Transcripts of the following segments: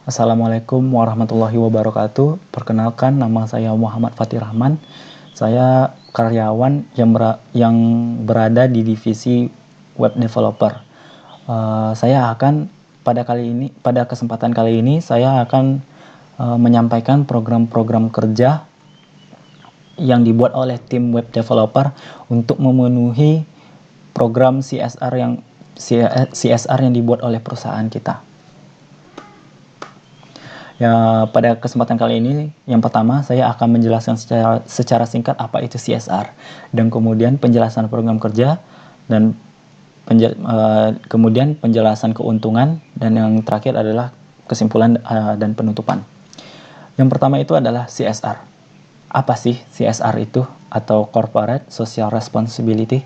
Assalamualaikum warahmatullahi wabarakatuh. Perkenalkan, nama saya Muhammad Fatir Rahman. Saya karyawan yang berada di divisi web developer. Saya akan pada kesempatan kali ini saya akan menyampaikan program-program kerja yang dibuat oleh tim web developer untuk memenuhi program CSR yang dibuat oleh perusahaan kita. Ya, pada kesempatan kali ini, yang pertama saya akan menjelaskan secara singkat apa itu CSR, dan kemudian penjelasan program kerja, dan kemudian penjelasan keuntungan, dan yang terakhir adalah kesimpulan dan penutupan. Yang pertama itu adalah CSR. Apa sih CSR itu, atau Corporate Social Responsibility?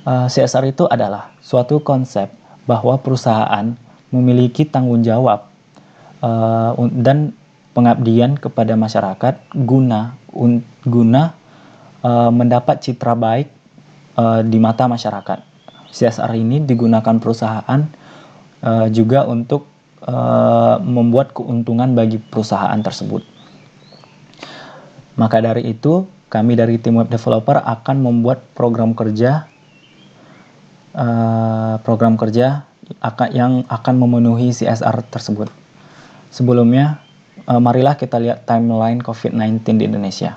CSR itu adalah suatu konsep bahwa perusahaan memiliki tanggung jawab dan pengabdian kepada masyarakat guna mendapat citra baik di mata masyarakat. CSR ini digunakan perusahaan juga untuk membuat keuntungan bagi perusahaan tersebut. Maka dari itu, kami dari tim web developer akan membuat program kerja yang akan memenuhi CSR tersebut. Sebelumnya, marilah kita lihat timeline COVID-19 di Indonesia.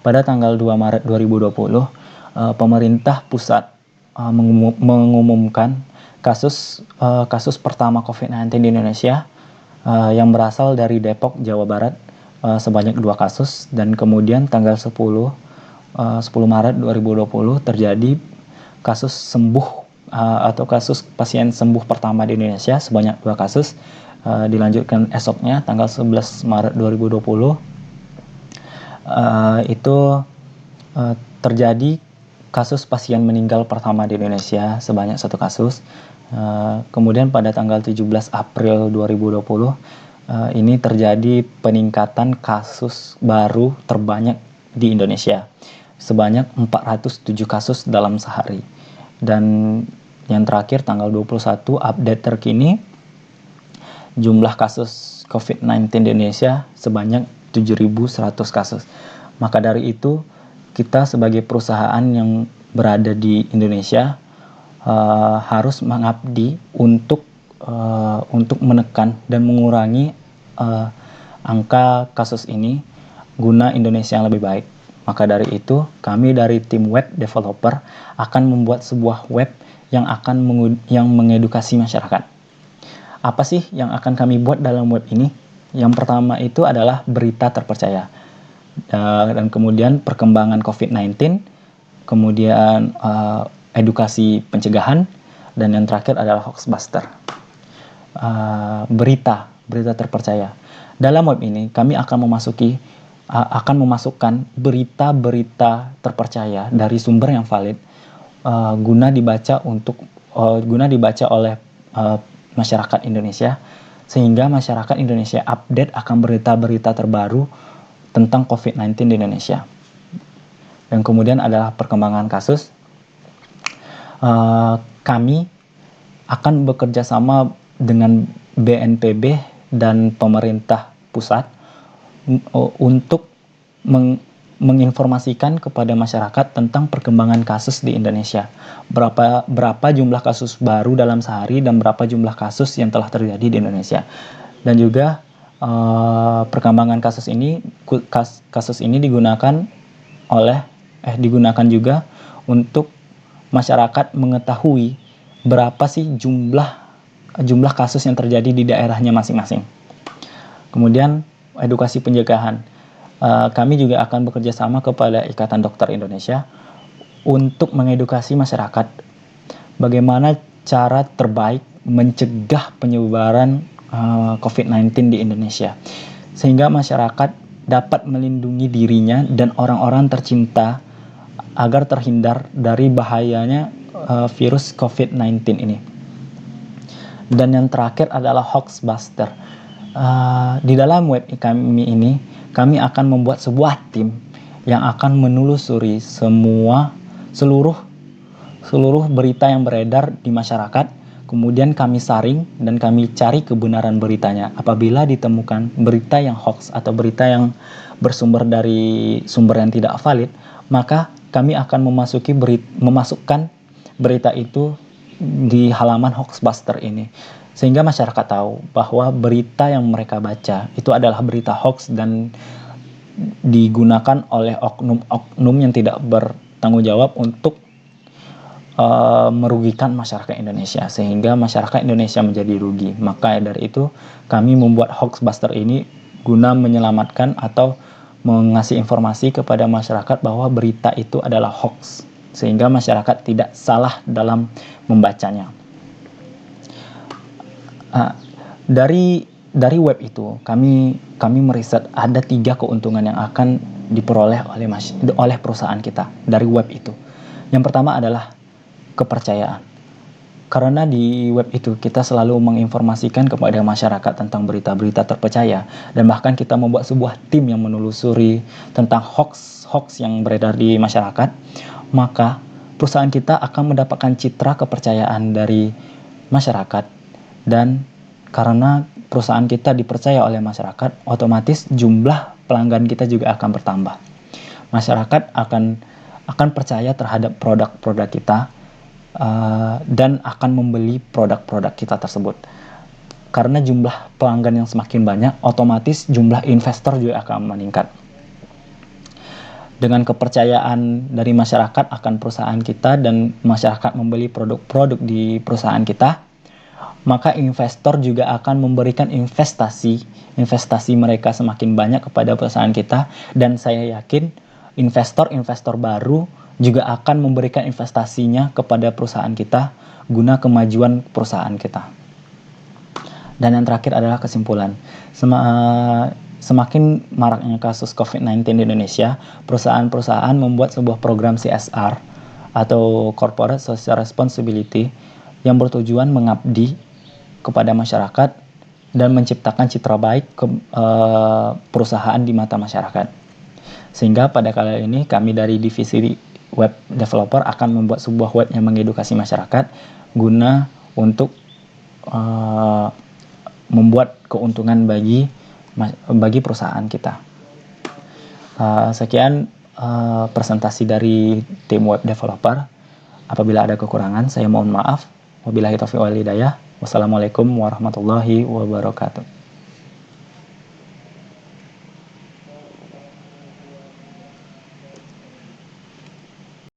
Pada tanggal 2 Maret 2020, pemerintah pusat mengumumkan kasus pertama COVID-19 di Indonesia yang berasal dari Depok, Jawa Barat, sebanyak 2 kasus, dan kemudian tanggal 10 Maret 2020 terjadi kasus sembuh atau kasus pasien sembuh pertama di Indonesia sebanyak 2 kasus. Dilanjutkan esoknya tanggal 11 Maret 2020 terjadi kasus pasien meninggal pertama di Indonesia sebanyak 1 kasus. Kemudian pada tanggal 17 April 2020 ini terjadi peningkatan kasus baru terbanyak di Indonesia sebanyak 407 kasus dalam sehari. Dan yang terakhir tanggal 21 update terkini, jumlah kasus COVID-19 di Indonesia sebanyak 7.100 kasus. Maka dari itu, kita sebagai perusahaan yang berada di Indonesia harus mengabdi untuk menekan dan mengurangi angka kasus ini guna Indonesia yang lebih baik. Maka dari itu, kami dari tim web developer akan membuat sebuah web yang mengedukasi masyarakat. Apa sih yang akan kami buat dalam web ini? Yang pertama itu adalah berita terpercaya, dan kemudian perkembangan COVID-19, kemudian edukasi pencegahan, dan yang terakhir adalah hoaxbuster. Berita terpercaya. Dalam web ini kami akan memasukkan berita-berita terpercaya dari sumber yang valid guna dibaca oleh masyarakat Indonesia, sehingga masyarakat Indonesia update akan berita-berita terbaru tentang COVID-19 di Indonesia. Dan kemudian adalah perkembangan kasus. Kami akan bekerja sama dengan BNPB dan pemerintah pusat untuk menginformasikan kepada masyarakat tentang perkembangan kasus di Indonesia. Berapa jumlah kasus baru dalam sehari dan berapa jumlah kasus yang telah terjadi di Indonesia. Dan juga perkembangan kasus ini digunakan juga untuk masyarakat mengetahui berapa sih jumlah kasus yang terjadi di daerahnya masing-masing. Kemudian edukasi pencegahan. Kami juga akan bekerja sama kepada Ikatan Dokter Indonesia untuk mengedukasi masyarakat bagaimana cara terbaik mencegah penyebaran COVID-19 di Indonesia, sehingga masyarakat dapat melindungi dirinya dan orang-orang tercinta agar terhindar dari bahayanya virus COVID-19 ini. Dan yang terakhir adalah hoaxbuster. Di dalam web kami ini, kami akan membuat sebuah tim yang akan menelusuri seluruh berita yang beredar di masyarakat, kemudian kami saring dan kami cari kebenaran beritanya. Apabila ditemukan berita yang hoax atau berita yang bersumber dari sumber yang tidak valid, maka kami akan memasukkan berita itu di halaman Hoaxbuster ini. Sehingga masyarakat tahu bahwa berita yang mereka baca itu adalah berita hoax dan digunakan oleh oknum-oknum yang tidak bertanggung jawab untuk merugikan masyarakat Indonesia, sehingga masyarakat Indonesia menjadi rugi. Maka dari itu kami membuat Hoaxbuster ini guna menyelamatkan atau mengasih informasi kepada masyarakat bahwa berita itu adalah hoax, sehingga masyarakat tidak salah dalam membacanya. Dari web itu kami meriset ada 3 keuntungan yang akan diperoleh oleh perusahaan kita dari web itu. Yang pertama adalah kepercayaan. Karena di web itu kita selalu menginformasikan kepada masyarakat tentang berita-berita terpercaya, dan bahkan kita membuat sebuah tim yang menelusuri tentang hoax yang beredar di masyarakat, maka perusahaan kita akan mendapatkan citra kepercayaan dari masyarakat. Dan karena perusahaan kita dipercaya oleh masyarakat, otomatis jumlah pelanggan kita juga akan bertambah. Masyarakat akan percaya terhadap produk-produk kita, dan akan membeli produk-produk kita tersebut. Karena jumlah pelanggan yang semakin banyak, otomatis jumlah investor juga akan meningkat. Dengan kepercayaan dari masyarakat akan perusahaan kita dan masyarakat membeli produk-produk di perusahaan kita, maka investor juga akan memberikan investasi mereka semakin banyak kepada perusahaan kita, dan saya yakin investor-investor baru juga akan memberikan investasinya kepada perusahaan kita guna kemajuan perusahaan kita. Dan yang terakhir adalah kesimpulan. Semakin maraknya kasus COVID-19 di Indonesia, perusahaan-perusahaan membuat sebuah program CSR atau Corporate Social Responsibility yang bertujuan mengabdi kepada masyarakat dan menciptakan citra baik perusahaan di mata masyarakat. Sehingga pada kali ini kami dari divisi web developer akan membuat sebuah web yang mengedukasi masyarakat guna untuk membuat keuntungan bagi perusahaan kita. Sekian presentasi dari tim web developer. Apabila ada kekurangan, saya mohon maaf. Wabillahi taufiq wal hidayah. Wassalamualaikum warahmatullahi wabarakatuh.